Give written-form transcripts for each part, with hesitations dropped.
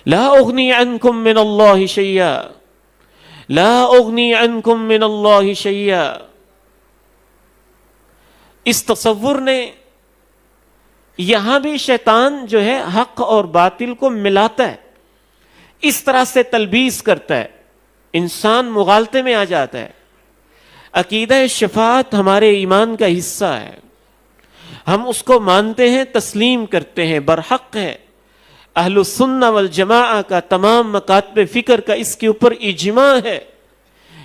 لا اغنی عنکم من اللہ شیئا، لا اغنی عنکم من اللہ شیئا۔ اس تصور نے یہاں بھی شیطان جو ہے حق اور باطل کو ملاتا ہے، اس طرح سے تلبیس کرتا ہے، انسان مغالطے میں آ جاتا ہے۔ عقیدہ شفاعت ہمارے ایمان کا حصہ ہے، ہم اس کو مانتے ہیں، تسلیم کرتے ہیں، برحق ہے۔ اہل السنہ والجماعہ کا تمام مکاتب فکر کا اس کے اوپر اجماع ہے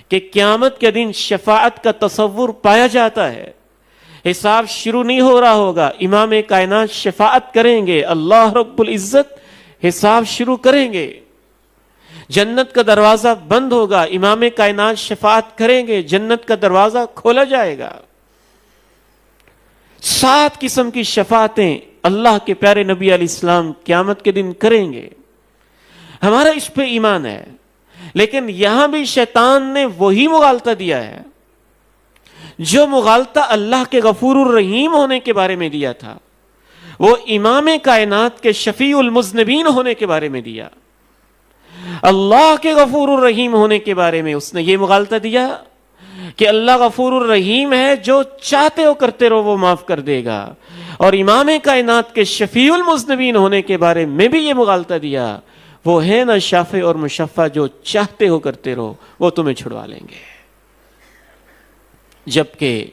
کہ قیامت کے دن شفاعت کا تصور پایا جاتا ہے۔ حساب شروع نہیں ہو رہا ہوگا، امام کائنات شفاعت کریں گے، اللہ رب العزت حساب شروع کریں گے، جنت کا دروازہ بند ہوگا، امام کائنات شفاعت کریں گے، جنت کا دروازہ کھولا جائے گا۔ 7 قسم کی شفاعتیں اللہ کے پیارے نبی علیہ السلام قیامت کے دن کریں گے، ہمارا اس پہ ایمان ہے۔ لیکن یہاں بھی شیطان نے وہی مغالطہ دیا ہے جو مغالطہ اللہ کے غفور الرحیم ہونے کے بارے میں دیا تھا، وہ امام کائنات کے شفیع المذنبین ہونے کے بارے میں دیا۔ اللہ کے غفور الرحیم ہونے کے بارے میں اس نے یہ مغالطہ دیا کہ اللہ غفور الرحیم ہے، جو چاہتے ہو کرتے رہو وہ معاف کر دے گا، اور امام کائنات کے شفیع المذنبین ہونے کے بارے میں بھی یہ مغالطہ دیا، وہ ہے نا شافع اور مشفع، جو چاہتے ہو کرتے رہو وہ تمہیں چھڑوا لیں گے۔ جبکہ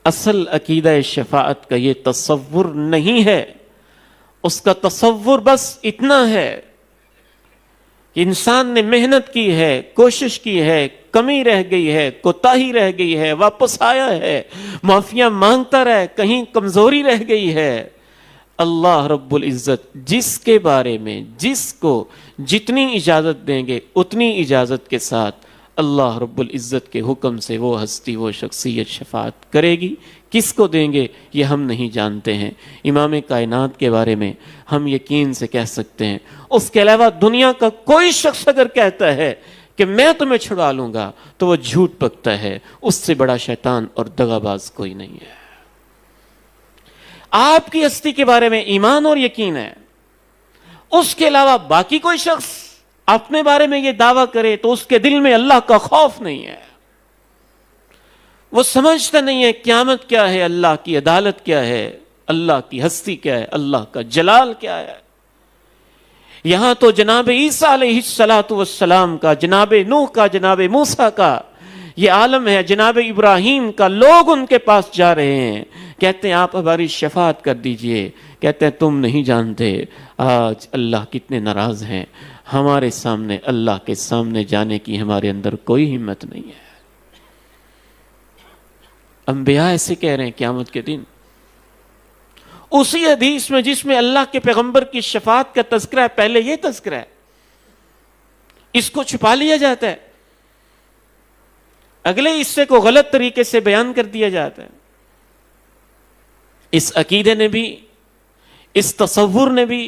اصل عقیدہ شفاعت کا یہ تصور نہیں ہے، اس کا تصور بس اتنا ہے کہ انسان نے محنت کی ہے، کوشش کی ہے، کمی رہ گئی ہے، کوتاہی رہ گئی ہے، واپس آیا ہے، معافیاں مانگتا رہے، کہیں کمزوری رہ گئی ہے۔ اللہ رب العزت جس کے بارے میں جس کو جتنی اجازت دیں گے اتنی اجازت کے ساتھ اللہ رب العزت کے حکم سے وہ ہستی، وہ شخصیت شفاعت کرے گی۔ کس کو دیں گے یہ ہم نہیں جانتے ہیں۔ امام کائنات کے بارے میں ہم یقین سے کہہ سکتے ہیں، اس کے علاوہ دنیا کا کوئی شخص اگر کہتا ہے کہ میں تمہیں چھڑا لوں گا تو وہ جھوٹ پکتا ہے، اس سے بڑا شیطان اور دغاباز کوئی نہیں ہے۔ آپ کی ہستی کے بارے میں ایمان اور یقین ہے، اس کے علاوہ باقی کوئی شخص اپنے بارے میں یہ دعویٰ کرے تو اس کے دل میں اللہ کا خوف نہیں ہے، وہ سمجھتا نہیں ہے قیامت کیا ہے، اللہ کی عدالت کیا ہے، اللہ کی ہستی کیا ہے، اللہ کا جلال کیا ہے۔ یہاں تو جناب عیسیٰ علیہ السلام کا، جناب نوح کا، جناب موسیٰ کا یہ عالم ہے، جناب ابراہیم کا، لوگ ان کے پاس جا رہے ہیں، کہتے ہیں آپ ہماری شفاعت کر دیجئے، کہتے ہیں تم نہیں جانتے آج اللہ کتنے ناراض ہیں، ہمارے سامنے اللہ کے سامنے جانے کی ہمارے اندر کوئی ہمت نہیں ہے۔ انبیاء ایسے کہہ رہے ہیں قیامت کے دن، اسی حدیث میں جس میں اللہ کے پیغمبر کی شفاعت کا تذکرہ ہے، پہلے یہ تذکرہ ہے، اس کو چھپا لیا جاتا ہے، اگلے حصے کو غلط طریقے سے بیان کر دیا جاتا ہے۔ اس عقیدے نے بھی، اس تصور نے بھی،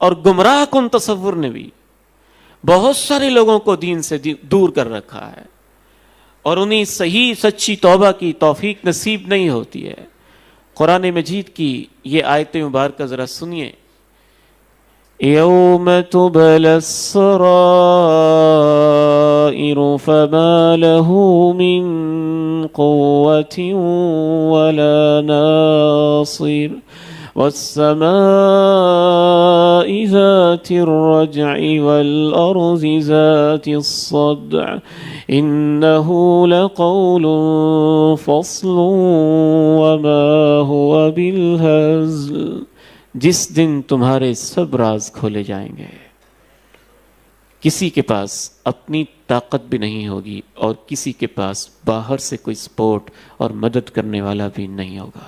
اور گمراہ کن تصور نے بھی بہت سارے لوگوں کو دین سے دور کر رکھا ہے، اور انہیں صحیح سچی توبہ کی توفیق نصیب نہیں ہوتی ہے۔ قرآن مجید کی یہ آیت مبارکہ ذرا سنیے۔ یوم تبلی السرائر فما له من قوة ولا ناصر والسماء ذات الرجع والأرض ذات الصدع إنه لقول فصل وما هو بالهزل۔ جس دن تمہارے سب راز کھولے جائیں گے، کسی کے پاس اپنی طاقت بھی نہیں ہوگی اور کسی کے پاس باہر سے کوئی سپورٹ اور مدد کرنے والا بھی نہیں ہوگا۔